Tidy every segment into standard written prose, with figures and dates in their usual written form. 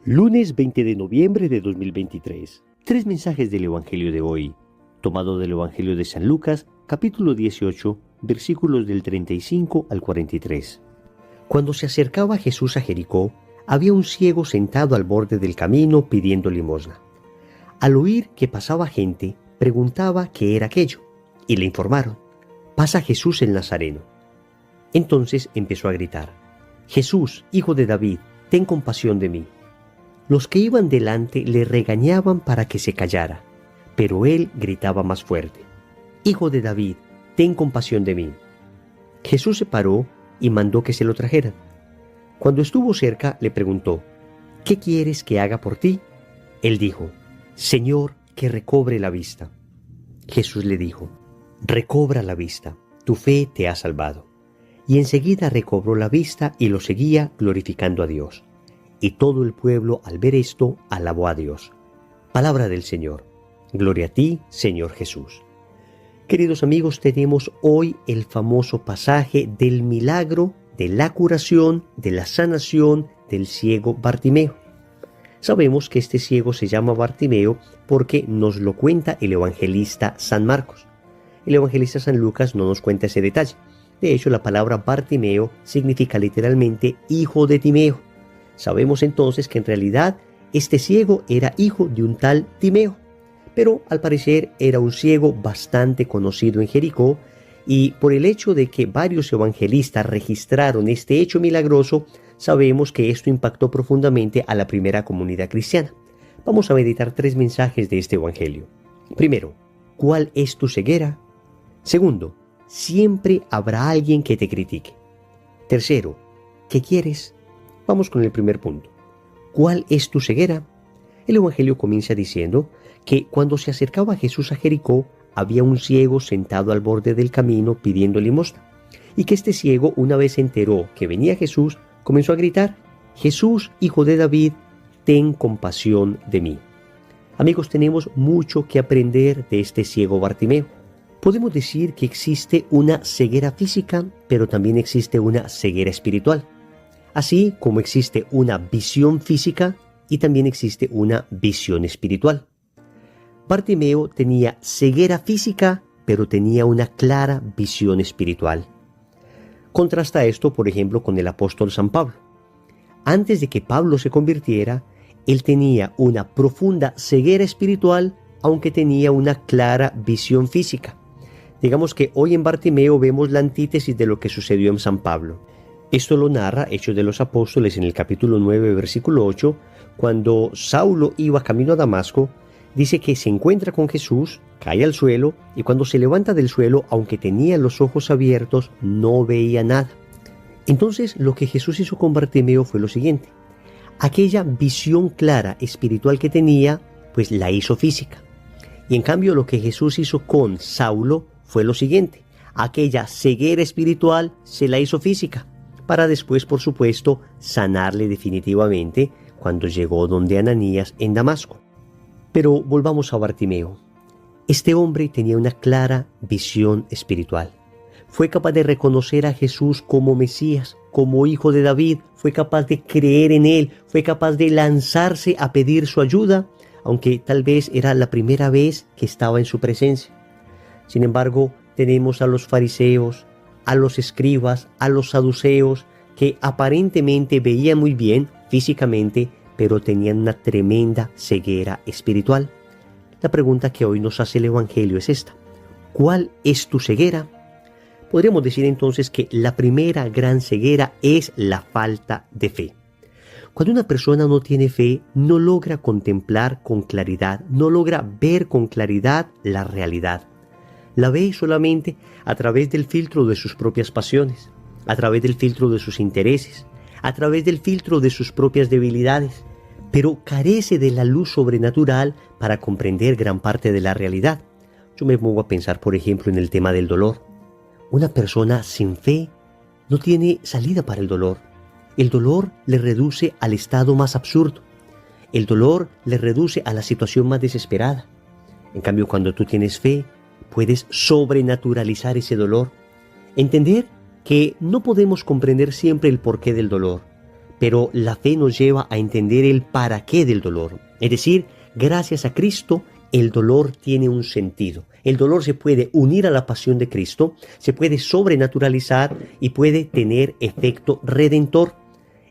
Lunes 20 de noviembre de 2023. Tres mensajes del Evangelio de hoy, tomado del Evangelio de San Lucas, capítulo 18, versículos del 35 al 43. Cuando se acercaba Jesús a Jericó, había un ciego sentado al borde del camino pidiendo limosna. Al oír que pasaba gente, preguntaba qué era aquello, y le informaron: pasa Jesús el Nazareno. Entonces empezó a gritar: Jesús, hijo de David, ten compasión de mí. Los que iban delante le regañaban para que se callara, pero él gritaba más fuerte: Hijo de David, ten compasión de mí. Jesús se paró y mandó que se lo trajeran. Cuando estuvo cerca, le preguntó: ¿Qué quieres que haga por ti? Él dijo: Señor, que recobre la vista. Jesús le dijo: Recobra la vista, tu fe te ha salvado. Y enseguida recobró la vista y lo seguía glorificando a Dios. Y todo el pueblo, al ver esto, alabó a Dios. Palabra del Señor. Gloria a ti, Señor Jesús. Queridos amigos, tenemos hoy el famoso pasaje del milagro, de la curación, de la sanación del ciego Bartimeo. Sabemos que este ciego se llama Bartimeo porque nos lo cuenta el evangelista San Marcos. El evangelista San Lucas no nos cuenta ese detalle. De hecho, la palabra Bartimeo significa literalmente hijo de Timeo. Sabemos entonces que en realidad este ciego era hijo de un tal Timeo, pero al parecer era un ciego bastante conocido en Jericó, y por el hecho de que varios evangelistas registraron este hecho milagroso, sabemos que esto impactó profundamente a la primera comunidad cristiana. Vamos a meditar tres mensajes de este evangelio. Primero, ¿cuál es tu ceguera? Segundo, siempre habrá alguien que te critique. Tercero, ¿qué quieres? Vamos con el primer punto. ¿Cuál es tu ceguera? El evangelio comienza diciendo que cuando se acercaba Jesús a Jericó, había un ciego sentado al borde del camino pidiendo limosna, y que este ciego, una vez se enteró que venía Jesús, comenzó a gritar: Jesús, hijo de David, ten compasión de mí. Amigos, tenemos mucho que aprender de este ciego Bartimeo. Podemos decir que existe una ceguera física, pero también existe una ceguera espiritual. Así como existe una visión física y también existe una visión espiritual. Bartimeo tenía ceguera física, pero tenía una clara visión espiritual. Contrasta esto, por ejemplo, con el apóstol San Pablo. Antes de que Pablo se convirtiera, él tenía una profunda ceguera espiritual, aunque tenía una clara visión física. Digamos que hoy en Bartimeo vemos la antítesis de lo que sucedió en San Pablo. Esto lo narra Hechos de los Apóstoles en el capítulo 9, versículo 8, cuando Saulo iba camino a Damasco. Dice que se encuentra con Jesús, cae al suelo, y cuando se levanta del suelo, aunque tenía los ojos abiertos, no veía nada. Entonces lo que Jesús hizo con Bartimeo fue lo siguiente: aquella visión clara espiritual que tenía, pues la hizo física. Y en cambio lo que Jesús hizo con Saulo fue lo siguiente: aquella ceguera espiritual se la hizo física, para después, por supuesto, sanarle definitivamente cuando llegó donde Ananías en Damasco. Pero volvamos a Bartimeo. Este hombre tenía una clara visión espiritual. Fue capaz de reconocer a Jesús como Mesías, como hijo de David. Fue capaz de creer en él. Fue capaz de lanzarse a pedir su ayuda, aunque tal vez era la primera vez que estaba en su presencia. Sin embargo, tenemos a los fariseos, a los escribas, a los saduceos, que aparentemente veían muy bien físicamente, pero tenían una tremenda ceguera espiritual. La pregunta que hoy nos hace el Evangelio es esta: ¿cuál es tu ceguera? Podríamos decir entonces que la primera gran ceguera es la falta de fe. Cuando una persona no tiene fe, no logra contemplar con claridad, no logra ver con claridad la realidad. La ve solamente a través del filtro de sus propias pasiones, a través del filtro de sus intereses, a través del filtro de sus propias debilidades, pero carece de la luz sobrenatural para comprender gran parte de la realidad. Yo me pongo a pensar, por ejemplo, en el tema del dolor. Una persona sin fe no tiene salida para el dolor. El dolor le reduce al estado más absurdo. El dolor le reduce a la situación más desesperada. En cambio, cuando tú tienes fe, puedes sobrenaturalizar ese dolor. Entender que no podemos comprender siempre el porqué del dolor, pero la fe nos lleva a entender el para qué del dolor. Es decir, gracias a Cristo, el dolor tiene un sentido. El dolor se puede unir a la pasión de Cristo, se puede sobrenaturalizar y puede tener efecto redentor.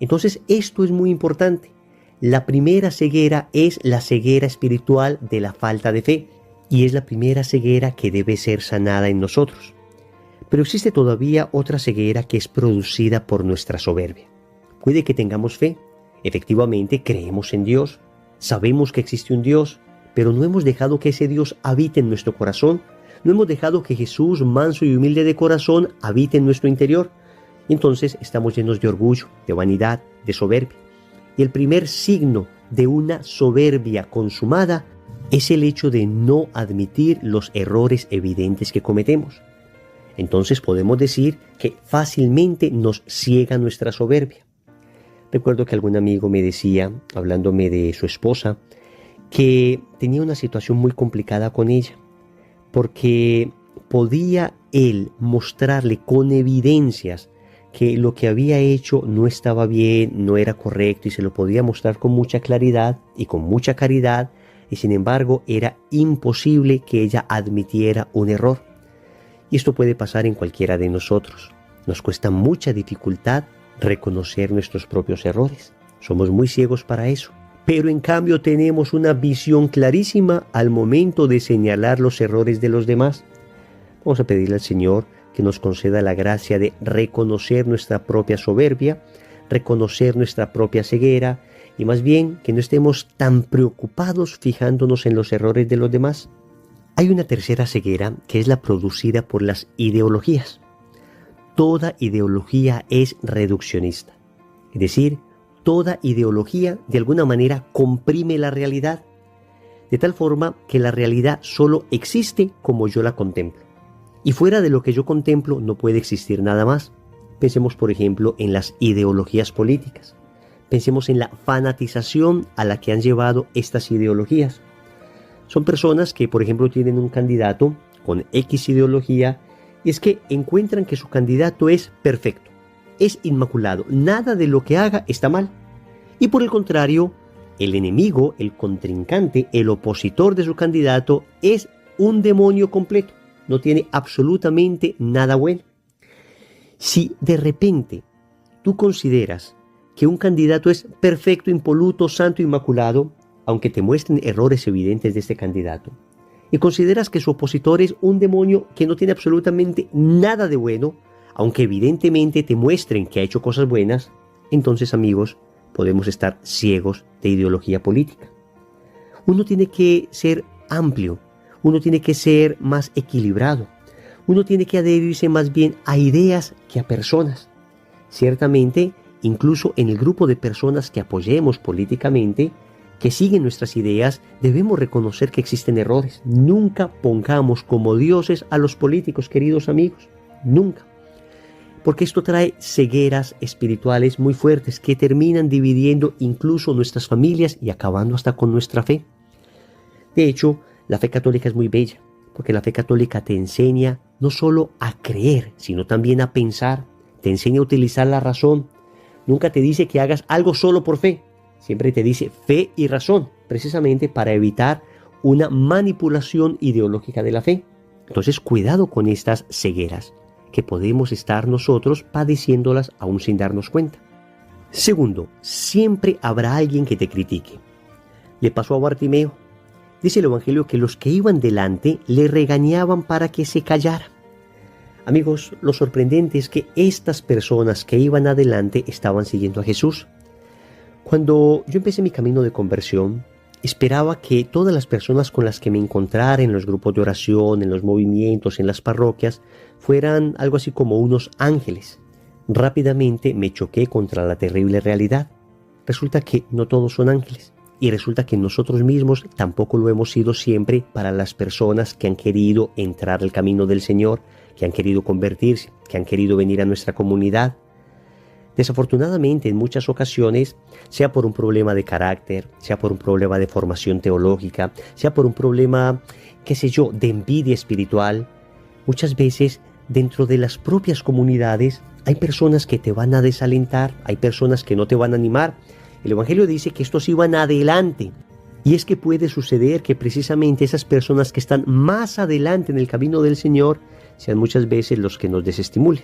Entonces, esto es muy importante. La primera ceguera es la ceguera espiritual de la falta de fe, y es la primera ceguera que debe ser sanada en nosotros. Pero existe todavía otra ceguera que es producida por nuestra soberbia. Puede que tengamos fe, efectivamente creemos en Dios, sabemos que existe un Dios, pero no hemos dejado que ese Dios habite en nuestro corazón, no hemos dejado que Jesús, manso y humilde de corazón, habite en nuestro interior. Entonces estamos llenos de orgullo, de vanidad, de soberbia. Y el primer signo de una soberbia consumada es el hecho de no admitir los errores evidentes que cometemos. Entonces podemos decir que fácilmente nos ciega nuestra soberbia. Recuerdo que algún amigo me decía, hablándome de su esposa, que tenía una situación muy complicada con ella, porque podía él mostrarle con evidencias que lo que había hecho no estaba bien, no era correcto, y se lo podía mostrar con mucha claridad y con mucha caridad, y sin embargo era imposible que ella admitiera un error. Y esto puede pasar en cualquiera de nosotros. Nos cuesta mucha dificultad reconocer nuestros propios errores. Somos muy ciegos para eso. Pero en cambio tenemos una visión clarísima al momento de señalar los errores de los demás. Vamos a pedirle al Señor que nos conceda la gracia de reconocer nuestra propia soberbia, reconocer nuestra propia ceguera, y más bien que no estemos tan preocupados fijándonos en los errores de los demás. Hay una tercera ceguera que es la producida por las ideologías. Toda ideología es reduccionista, es decir, toda ideología de alguna manera comprime la realidad, de tal forma que la realidad solo existe como yo la contemplo. Y fuera de lo que yo contemplo no puede existir nada más. Pensemos, por ejemplo, en las ideologías políticas. Pensemos en la fanatización a la que han llevado estas ideologías. Son personas que, por ejemplo, tienen un candidato con X ideología y es que encuentran que su candidato es perfecto, es inmaculado, nada de lo que haga está mal. Y por el contrario, el enemigo, el contrincante, el opositor de su candidato es un demonio completo, no tiene absolutamente nada bueno. Si de repente tú consideras que un candidato es perfecto, impoluto, santo, inmaculado, aunque te muestren errores evidentes de este candidato, y consideras que su opositor es un demonio que no tiene absolutamente nada de bueno, aunque evidentemente te muestren que ha hecho cosas buenas, entonces, amigos, podemos estar ciegos de ideología política. Uno tiene que ser amplio, uno tiene que ser más equilibrado, uno tiene que adherirse más bien a ideas que a personas. Ciertamente, incluso en el grupo de personas que apoyemos políticamente, que siguen nuestras ideas, debemos reconocer que existen errores. Nunca pongamos como dioses a los políticos, queridos amigos. Nunca. Porque esto trae cegueras espirituales muy fuertes que terminan dividiendo incluso nuestras familias y acabando hasta con nuestra fe. De hecho, la fe católica es muy bella, porque la fe católica te enseña no solo a creer, sino también a pensar. Te enseña a utilizar la razón. Nunca te dice que hagas algo solo por fe. Siempre te dice fe y razón, precisamente para evitar una manipulación ideológica de la fe. Entonces, cuidado con estas cegueras, que podemos estar nosotros padeciéndolas aún sin darnos cuenta. Segundo, siempre habrá alguien que te critique. Le pasó a Bartimeo. Dice el Evangelio que los que iban delante le regañaban para que se callara. Amigos, lo sorprendente es que estas personas que iban adelante estaban siguiendo a Jesús. Cuando yo empecé mi camino de conversión, esperaba que todas las personas con las que me encontrara en los grupos de oración, en los movimientos, en las parroquias, fueran algo así como unos ángeles. Rápidamente me choqué contra la terrible realidad. Resulta que no todos son ángeles. Y resulta que nosotros mismos tampoco lo hemos sido siempre para las personas que han querido entrar al camino del Señor, que han querido convertirse, que han querido venir a nuestra comunidad. Desafortunadamente, en muchas ocasiones, sea por un problema de carácter, sea por un problema de formación teológica, sea por un problema, qué sé yo, de envidia espiritual, muchas veces dentro de las propias comunidades Hay personas que te van a desalentar, hay personas que no te van a animar. El Evangelio dice que estos iban adelante. Y es que puede suceder que precisamente esas personas que están más adelante en el camino del Señor sean muchas veces los que nos desestimulen.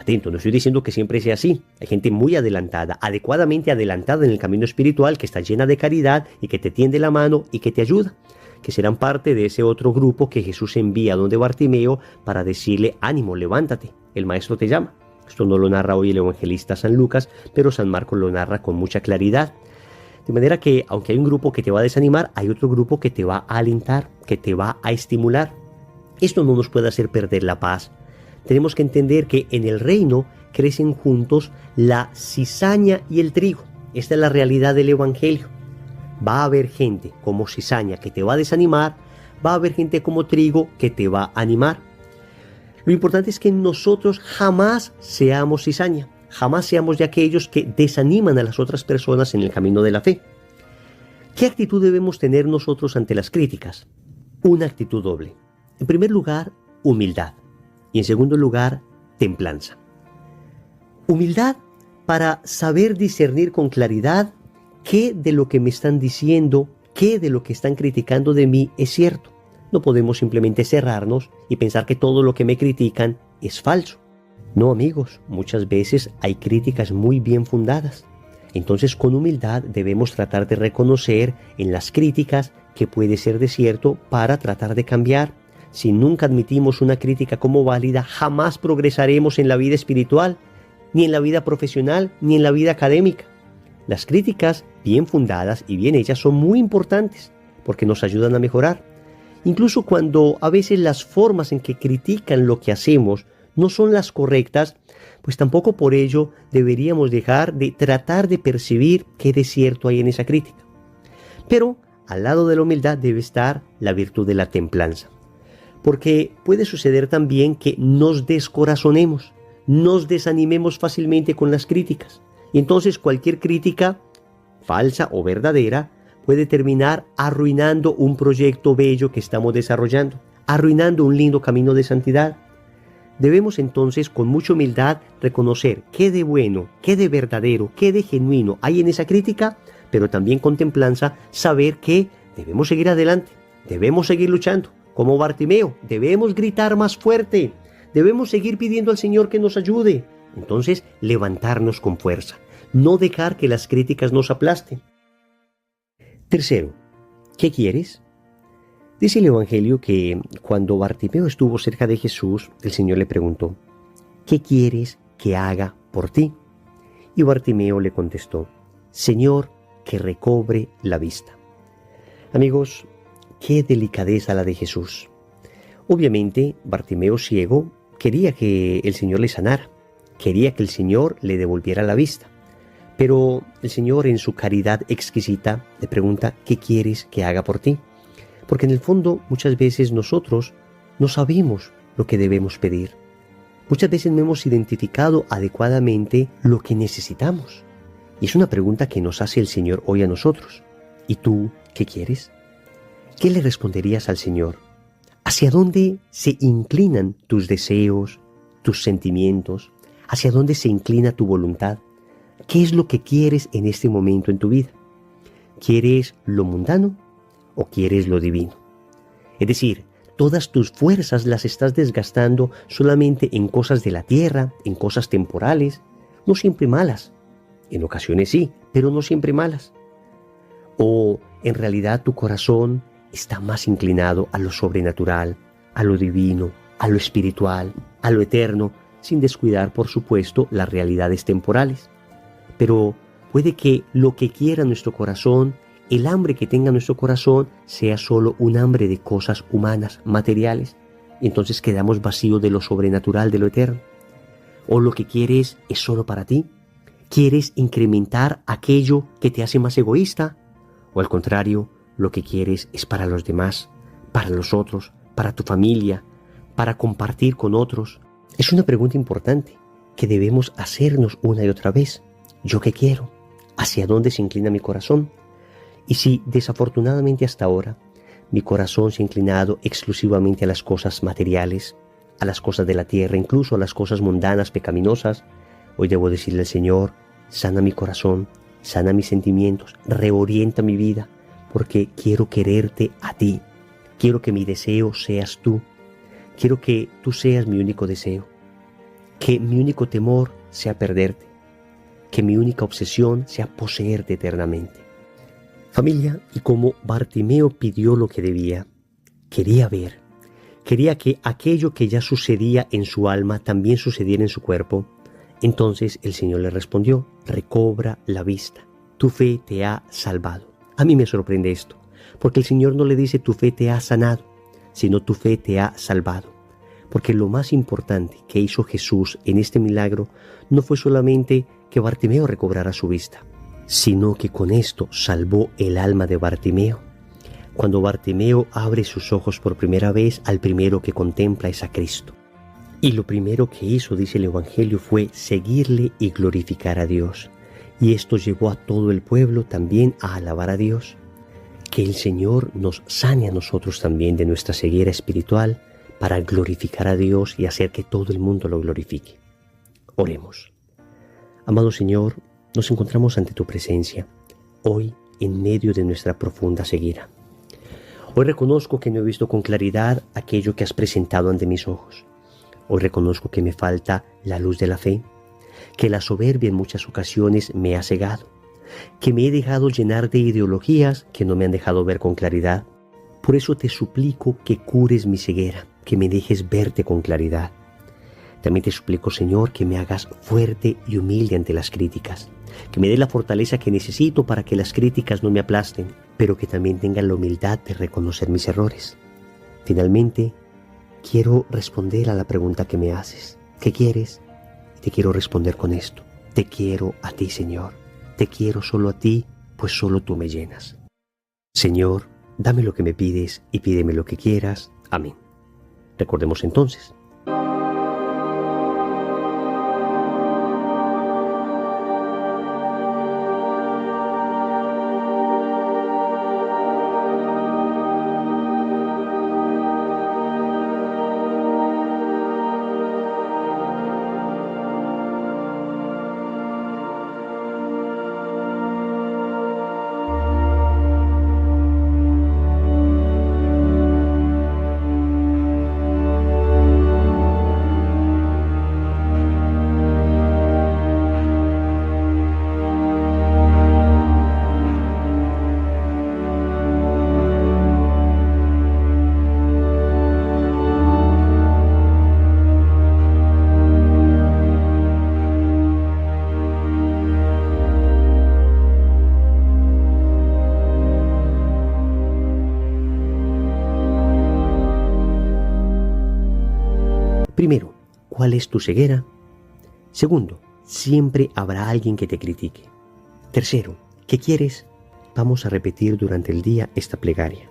Atento, no estoy diciendo que siempre sea así. Hay gente muy adelantada, adecuadamente adelantada en el camino espiritual, que está llena de caridad y que te tiende la mano y que te ayuda, que serán parte de ese otro grupo que Jesús envía donde Bartimeo para decirle: ánimo, levántate, el maestro te llama. Esto no lo narra hoy el evangelista San Lucas, pero San Marcos lo narra con mucha claridad. De manera que, aunque hay un grupo que te va a desanimar, hay otro grupo que te va a alentar, que te va a estimular. Esto no nos puede hacer perder la paz. Tenemos que entender que en el reino crecen juntos la cizaña y el trigo. Esta es la realidad del Evangelio. Va a haber gente como cizaña que te va a desanimar, va a haber gente como trigo que te va a animar. Lo importante es que nosotros jamás seamos cizaña, jamás seamos de aquellos que desaniman a las otras personas en el camino de la fe. ¿Qué actitud debemos tener nosotros ante las críticas? Una actitud doble. En primer lugar, humildad. Y en segundo lugar, templanza. Humildad para saber discernir con claridad qué de lo que me están diciendo, qué de lo que están criticando de mí es cierto. No podemos simplemente cerrarnos y pensar que todo lo que me critican es falso. No, amigos, muchas veces hay críticas muy bien fundadas. Entonces, con humildad debemos tratar de reconocer en las críticas que puede ser de cierto para tratar de cambiar. Si nunca admitimos una crítica como válida, jamás progresaremos en la vida espiritual, ni en la vida profesional, ni en la vida académica. Las críticas bien fundadas y bien hechas son muy importantes porque nos ayudan a mejorar. Incluso cuando a veces las formas en que critican lo que hacemos no son las correctas, pues tampoco por ello deberíamos dejar de tratar de percibir qué de cierto hay en esa crítica. Pero al lado de la humildad debe estar la virtud de la templanza. Porque puede suceder también que nos descorazonemos, nos desanimemos fácilmente con las críticas. Y entonces cualquier crítica, falsa o verdadera, puede terminar arruinando un proyecto bello que estamos desarrollando, arruinando un lindo camino de santidad. Debemos entonces con mucha humildad reconocer qué de bueno, qué de verdadero, qué de genuino hay en esa crítica, pero también con templanza saber que debemos seguir adelante, debemos seguir luchando. Como Bartimeo, debemos gritar más fuerte, debemos seguir pidiendo al Señor que nos ayude. Entonces, levantarnos con fuerza, no dejar que las críticas nos aplasten. Tercero, ¿qué quieres? Dice el Evangelio que cuando Bartimeo estuvo cerca de Jesús, el Señor le preguntó: ¿qué quieres que haga por ti? Y Bartimeo le contestó: Señor, que recobre la vista. Amigos, qué delicadeza la de Jesús. Obviamente, Bartimeo ciego quería que el Señor le sanara, quería que el Señor le devolviera la vista. Pero el Señor, en su caridad exquisita, le pregunta: ¿qué quieres que haga por ti? Porque en el fondo, muchas veces nosotros no sabemos lo que debemos pedir. Muchas veces no hemos identificado adecuadamente lo que necesitamos. Y es una pregunta que nos hace el Señor hoy a nosotros. ¿Y tú qué quieres? ¿Qué le responderías al Señor? ¿Hacia dónde se inclinan tus deseos, tus sentimientos? ¿Hacia dónde se inclina tu voluntad? ¿Qué es lo que quieres en este momento en tu vida? ¿Quieres lo mundano o quieres lo divino? Es decir, todas tus fuerzas las estás desgastando solamente en cosas de la tierra, en cosas temporales, no siempre malas. En ocasiones sí, pero no siempre malas. O en realidad tu corazón está más inclinado a lo sobrenatural, a lo divino, a lo espiritual, a lo eterno, sin descuidar, por supuesto, las realidades temporales. Pero puede que lo que quiera nuestro corazón, el hambre que tenga nuestro corazón, sea solo un hambre de cosas humanas, materiales. Entonces quedamos vacíos de lo sobrenatural, de lo eterno. O lo que quieres es solo para ti. ¿Quieres incrementar aquello que te hace más egoísta? O al contrario, lo que quieres es para los demás, para los otros, para tu familia, para compartir con otros. Es una pregunta importante que debemos hacernos una y otra vez. ¿Yo qué quiero? ¿Hacia dónde se inclina mi corazón? Y si desafortunadamente hasta ahora mi corazón se ha inclinado exclusivamente a las cosas materiales, a las cosas de la tierra, incluso a las cosas mundanas, pecaminosas, Hoy debo decirle al Señor, sana mi corazón, sana mis sentimientos, reorienta mi vida, porque quiero quererte a ti. Quiero que mi deseo seas tú. Quiero que tú seas mi único deseo. Que mi único temor sea perderte. Que mi única obsesión sea poseerte eternamente. Familia, y como Bartimeo pidió lo que debía, quería ver, quería que aquello que ya sucedía en su alma también sucediera en su cuerpo. Entonces el Señor le respondió, recobra la vista, tu fe te ha salvado. A mí me sorprende esto, porque el Señor no le dice tu fe te ha sanado, sino tu fe te ha salvado. Porque lo más importante que hizo Jesús en este milagro no fue solamente que Bartimeo recobrara su vista, sino que con esto salvó el alma de Bartimeo. Cuando Bartimeo abre sus ojos por primera vez, al primero que contempla es a Cristo. Y lo primero que hizo, dice el Evangelio, fue seguirle y glorificar a Dios. Y esto llevó a todo el pueblo también a alabar a Dios. Que el Señor nos sane a nosotros también de nuestra ceguera espiritual para glorificar a Dios y hacer que todo el mundo lo glorifique. Oremos. Amado Señor, nos encontramos ante tu presencia, hoy en medio de nuestra profunda ceguera. Hoy reconozco que no he visto con claridad aquello que has presentado ante mis ojos. Hoy reconozco que me falta la luz de la fe, que la soberbia en muchas ocasiones me ha cegado, que me he dejado llenar de ideologías que no me han dejado ver con claridad. Por eso te suplico que cures mi ceguera, que me dejes verte con claridad. También te suplico, Señor, que me hagas fuerte y humilde ante las críticas, que me dé la fortaleza que necesito para que las críticas no me aplasten, pero que también tenga la humildad de reconocer mis errores. Finalmente, quiero responder a la pregunta que me haces. ¿Qué quieres? Te quiero responder con esto. Te quiero a ti, Señor. Te quiero solo a ti, pues solo tú me llenas. Señor, dame lo que me pides y pídeme lo que quieras. Amén. Recordemos entonces. Primero, ¿cuál es tu ceguera? Segundo, siempre habrá alguien que te critique. Tercero, ¿qué quieres? Vamos a repetir durante el día esta plegaria.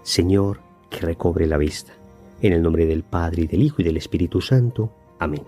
Señor, que recobre la vista. En el nombre del Padre, y del Hijo, y del Espíritu Santo. Amén.